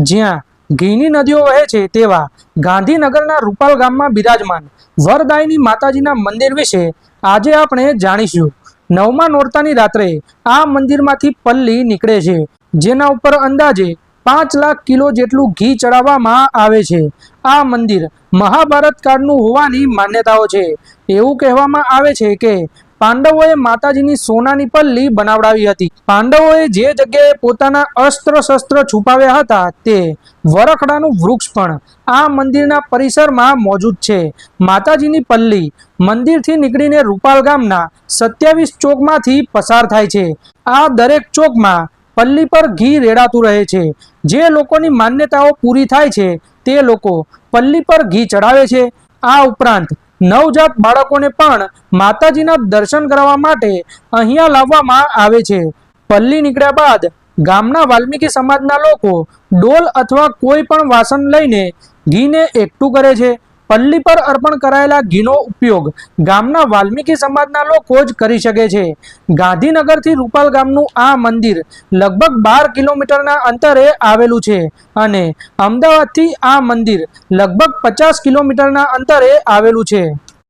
જ્યાં ઘીની નદીઓ વહે છે તેવા ગાંધીનગરના રૂપાલ ગામમાં બિરાજમાન વરદાયિની માતાજીના મંદિર વિશે આજે આપણે જાણીશું। નવમા નોરતાની રાત્રે આ મંદિરમાંથી પલ્લી નીકળે છે, જેના ઉપર અંદાજે 5 લાખ કિલો જેટલું ઘી ચડાવવામાં આવે છે। આ મંદિર મહાભારત કાળનું હોવાની માન્યતાઓ છે। એવું કહેવામાં આવે છે કે પાંડવોએ માતાજીની સોનાની પલ્લી બનાવડાવી હતી। પાંડવોએ જે જગ્યાએ પોતાના અસ્ત્ર શસ્ત્ર છુપાવ્યા હતા તે વરખડાનું વૃક્ષ પણ આ મંદિરના પરિસરમાં મોજૂદ છે। માતાજીની પલ્લી મંદિરથી નીકળીને રૂપાલ ગામના 27 ચોકમાંથી પસાર થાય છે। આ દરેક ચોકમાં પલ્લી પર ઘી રેડાતું રહે છે। જે લોકોની માન્યતાઓ પૂરી થાય છે તે લોકો પલ્લી પર ઘી ચડાવે છે। આ ઉપરાંત નવજાત બાળકોને પણ માતાજીના દર્શન કરવા માટે અહીંયા લાવવામાં આવે છે। પલ્લી નીકળ્યા બાદ ગામના વાલ્મીકી સમાજના લોકો ડોલ અથવા કોઈ પણ વાસણ લઈને ઘીને એકઠું કરે છે। પલ્લી પર અર્પણ કરાયેલા ઘીનો ઉપયોગ ગામના વાલ્મીકી સમાજના લોકો જ કરી શકે છે। ગાંધીનગરથી રૂપાલ ગામનું આ મંદિર લગભગ 12 કિલોમીટરના અંતરે આવેલું છે અને અમદાવાદથી આ મંદિર લગભગ 50 કિલોમીટરના અંતરે આવેલું છે।